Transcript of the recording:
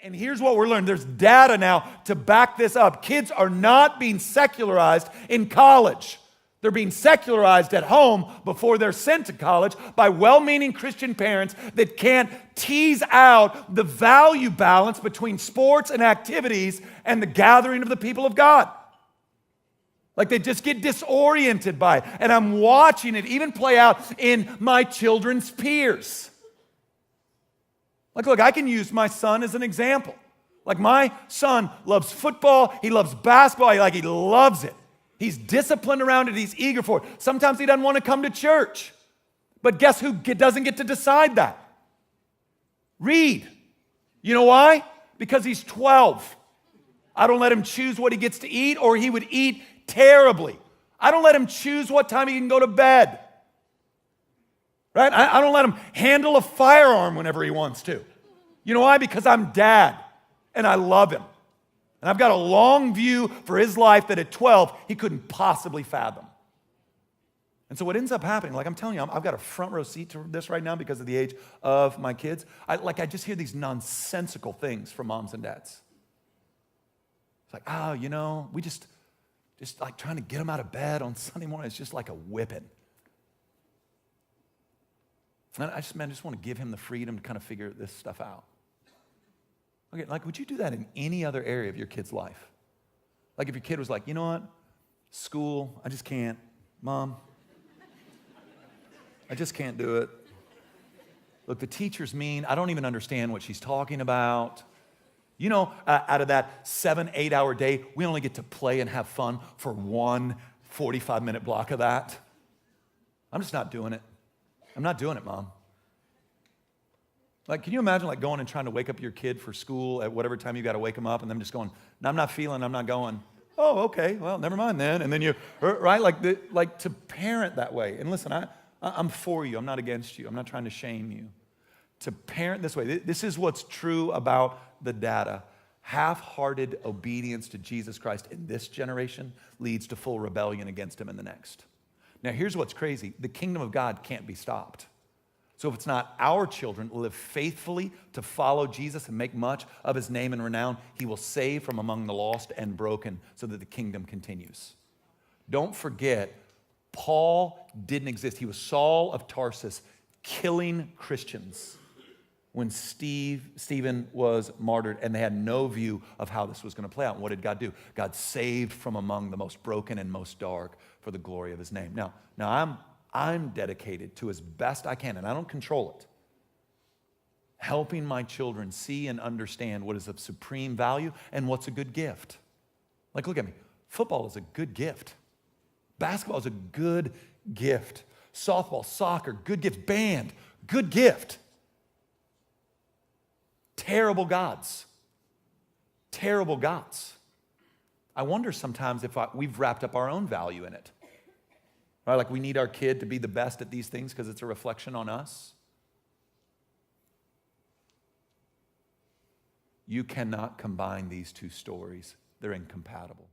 And here's what we're learning. There's data now to back this up. Kids are not being secularized in college. They're being secularized at home before they're sent to college by well-meaning Christian parents that can't tease out the value balance between sports and activities and the gathering of the people of God. Like they just get disoriented by it. And I'm watching it even play out in my children's peers. Like, look, I can use my son as an example. Like my son loves football, he loves basketball, he loves it. He's disciplined around it. He's eager for it. Sometimes he doesn't want to come to church. But guess who doesn't get to decide that? Reed. You know why? Because he's 12. I don't let him choose what he gets to eat, or he would eat terribly. I don't let him choose what time he can go to bed. Right? I don't let him handle a firearm whenever he wants to. You know why? Because I'm dad, and I love him. And I've got a long view for his life that at 12, he couldn't possibly fathom. And so what ends up happening, like I'm telling you, I've got a front row seat to this right now because of the age of my kids. I just hear these nonsensical things from moms and dads. It's like, we just like trying to get them out of bed on Sunday morning. It's just like a whipping. And I just want to give him the freedom to kind of figure this stuff out. Okay, like, would you do that in any other area of your kid's life? Like if your kid was like, you know what? School, I just can't. Mom, I just can't do it. Look, the teacher's mean. I don't even understand what she's talking about. Out of that 7-8 hour day, we only get to play and have fun for one 45-minute block of that. I'm just not doing it. I'm not doing it, Mom. Like, can you imagine like going and trying to wake up your kid for school at whatever time you got to wake them up, and them just going, no, I'm not feeling, I'm not going. Oh, okay, well, never mind then. And then you, right, like to parent that way. And listen, I'm for you. I'm not against you. I'm not trying to shame you. To parent this way, this is what's true about the data. Half-hearted obedience to Jesus Christ in this generation leads to full rebellion against him in the next. Now, here's what's crazy. The kingdom of God can't be stopped. So if it's not our children live faithfully to follow Jesus and make much of his name and renown, he will save from among the lost and broken so that the kingdom continues. Don't forget, Paul didn't exist. He was Saul of Tarsus, killing Christians when Stephen was martyred, and they had no view of how this was going to play out. And what did God do? God saved from among the most broken and most dark for the glory of his name. Now I'm dedicated to, as best I can, and I don't control it, helping my children see and understand what is of supreme value and what's a good gift. Like, look at me. Football is a good gift. Basketball is a good gift. Softball, soccer, good gift. Band, good gift. Terrible gods. Terrible gods. I wonder sometimes if we've wrapped up our own value in it. Right? Like we need our kid to be the best at these things because it's a reflection on us. You cannot combine these two stories. They're incompatible.